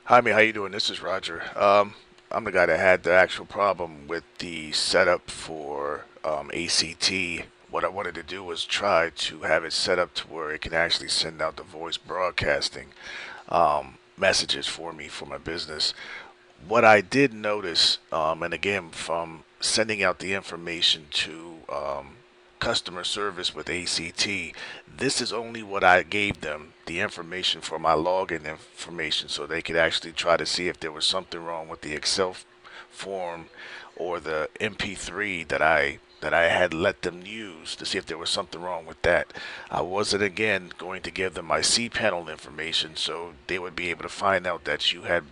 Hi, me. How you doing? This is Roger. I'm the guy that had the actual problem with the setup for ACT. What I wanted to do was try to have it set up to where it can actually send out the voice broadcasting messages for me for my business. What I did notice, and again, from sending out the information to customer service with ACT, this is only what I gave them the information for my login information so they could actually try to see if there was something wrong with the Excel form or the MP3 that I had let them use to see if there was something wrong with that. I wasn't again going to give them my cPanel information so they would be able to find out that you had,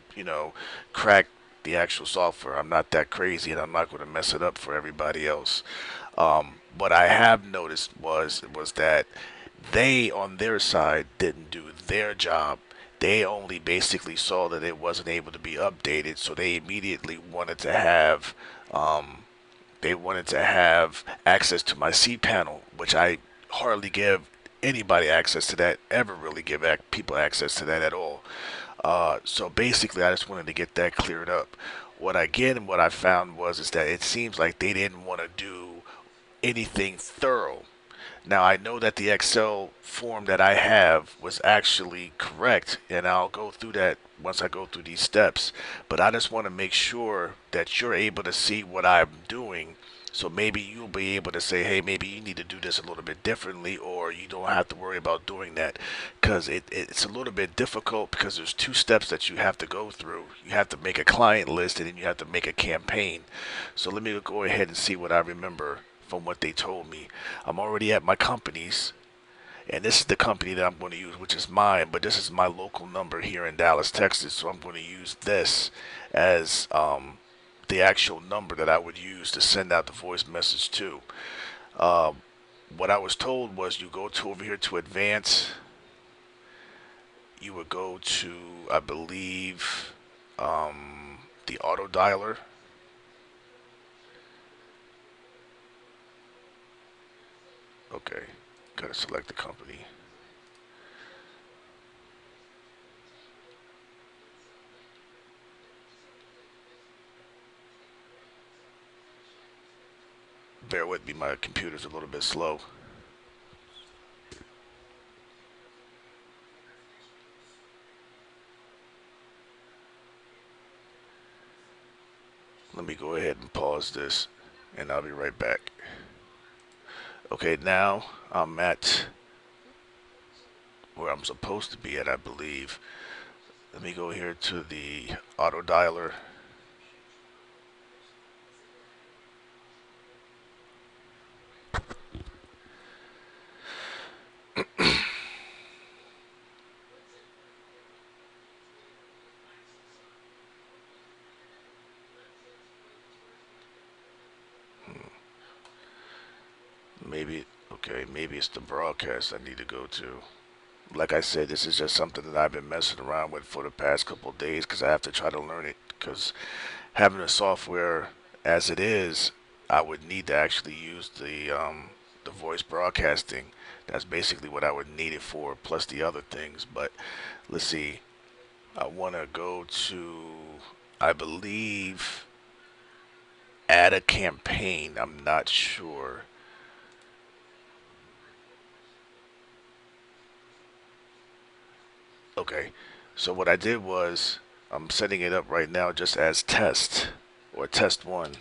cracked the actual software. I'm not that crazy and I'm not going to mess it up for everybody else. What I have noticed was that they on their side didn't do their job. They only basically saw that it wasn't able to be updated, so they immediately wanted to have access to my cPanel, which I hardly give anybody access to that, ever really give people access to that at all. So basically, I just wanted to get that cleared up. What I found was is that it seems like they didn't want to do anything thorough. Now I know that the Excel form that I have was actually correct, and I'll go through that once I go through these steps. But I just want to make sure that you're able to see what I'm doing. So maybe you'll be able to say, hey, maybe you need to do this a little bit differently, or you don't have to worry about doing that. Because it's a little bit difficult because there's two steps that you have to go through. You have to make a client list, and then you have to make a campaign. So let me go ahead and see what I remember from what they told me. I'm already at my company's, and this is the company that I'm going to use, which is mine, but this is my local number here in Dallas, Texas. So I'm going to use this as the actual number that I would use to send out the voice message to. Uh, what I was told was you go to over here to advance, you would go to, I believe, the auto dialer. Okay, gotta select the company. Bear with me, my computer's a little bit slow. Let me go ahead and pause this and I'll be right back. Okay, now I'm at where I'm supposed to be at, I believe. Let me go here to the auto dialer. Maybe, okay, maybe it's the broadcast I need to go to. Like I said, this is just something that I've been messing around with for the past couple of days because I have to try to learn it. Because having the software as it is, I would need to actually use the voice broadcasting. That's basically what I would need it for, plus the other things. But let's see. I want to go to, I believe, add a campaign. I'm not sure. Okay. So what I did was I'm setting it up right now just as test or test one.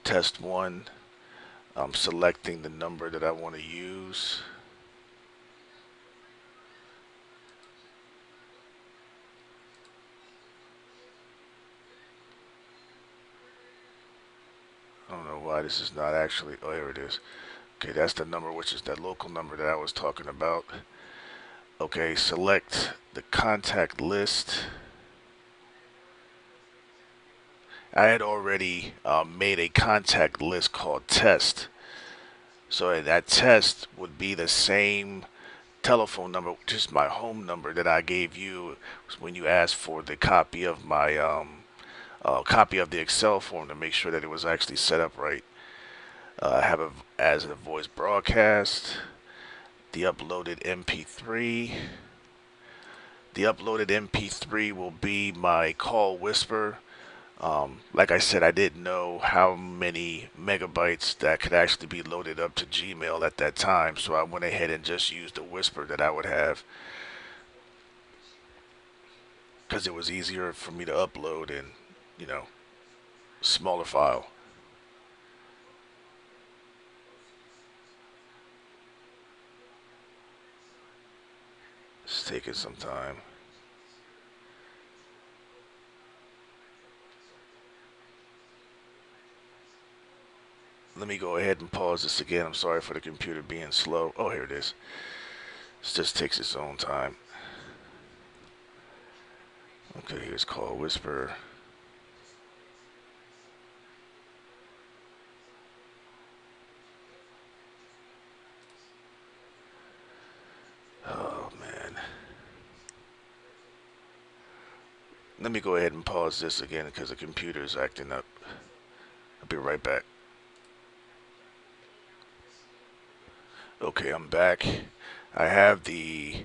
Test one. I'm selecting the number that I want to use. I don't know why this is not actually. Oh, here it is. Okay, that's the number, which is that local number that I was talking about. Okay, select the contact list. I had already made a contact list called test. So that test would be the same telephone number, just my home number that I gave you when you asked for the copy of my copy of the Excel form to make sure that it was actually set up right. I have it as a voice broadcast. the uploaded MP3. The uploaded MP3 will be my call whisper. Like I said, I didn't know how many megabytes that could actually be loaded up to Gmail at that time, so I went ahead and just used the whisper that I would have because it was easier for me to upload in, you know, smaller file. It's taking some time. Let me go ahead and pause this again. I'm sorry for the computer being slow. Oh, here it is. This just takes its own time. Okay, here's call whisper. Oh man. Let me go ahead and pause this again because the computer is acting up. I'll be right back. Okay, I'm back. I have the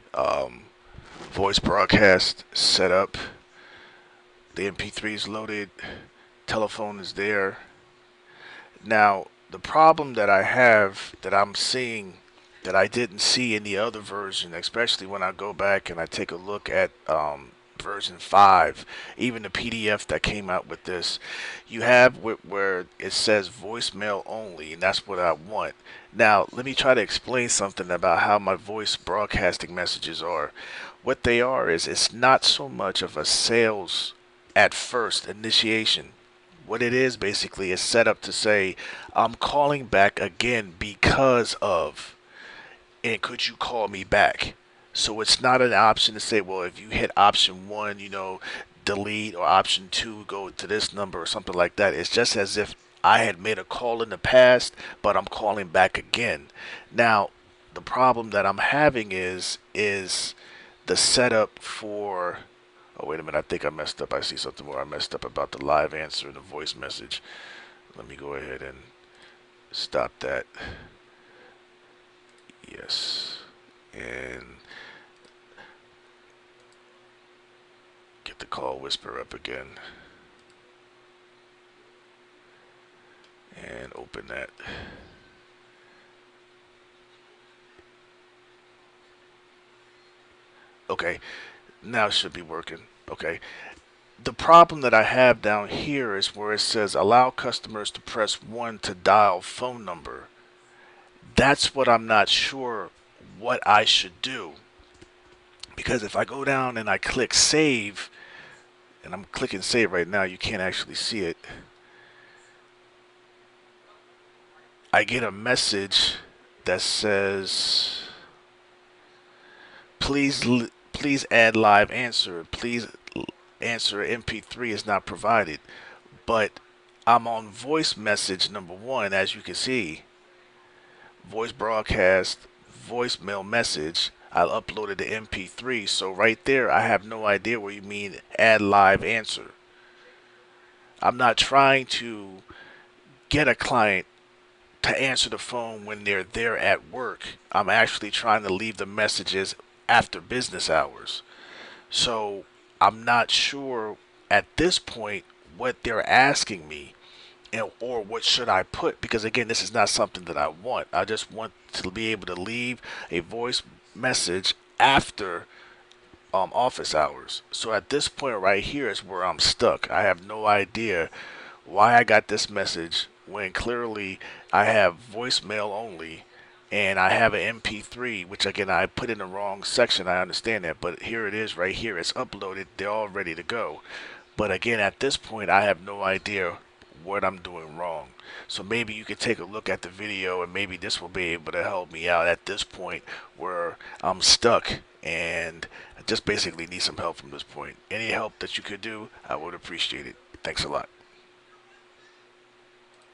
voice broadcast set up. The MP3 is loaded. Telephone is there. Now, the problem that I have that I'm seeing that I didn't see in the other version, especially when I go back and I take a look at version 5, even the PDF that came out with this, you have where it says voicemail only, and that's what I want. Now, let me try to explain something about how my voice broadcasting messages are. What they are is it's not so much of a sales at first initiation. What it is basically is set up to say, I'm calling back again because of, and could you call me back? So it's not an option to say, well, if you hit option one, delete, or option two, go to this number or something like that. It's just as if I had made a call in the past, but I'm calling back again. Now, the problem that I'm having is the setup for. Oh, wait a minute. I think I messed up. I see something where I messed up about the live answer and the voice message. Let me go ahead and stop that. Yes. And get the call whisper up again. And open that. Okay. Now it should be working. Okay. The problem that I have down here is where it says allow customers to press 1 to dial phone number. That's what I'm not sure what I should do. Because if I go down and I click save, and I'm clicking save right now, you can't actually see it. I get a message that says, please add live answer. Please answer MP3 is not provided. But I'm on voice message number 1, as you can see. Voice broadcast, voicemail message. I uploaded the MP3, so right there I have no idea what you mean add live answer. I'm not trying to get a client to answer the phone when they're there at work. I'm actually trying to leave the messages after business hours. So I'm not sure at this point what they're asking me, or what should I put, because again, this is not something that I want. I just want to be able to leave a voice message after office hours. So at this point right here is where I'm stuck. I have no idea why I got this message when clearly I have voicemail only and I have an MP3, which again I put in the wrong section. I understand that, but here it is right here. It's uploaded. They're all ready to go. But again, at this point, I have no idea what I'm doing wrong. So maybe you could take a look at the video and maybe this will be able to help me out at this point where I'm stuck and I just basically need some help from this point. Any help that you could do, I would appreciate it. Thanks a lot.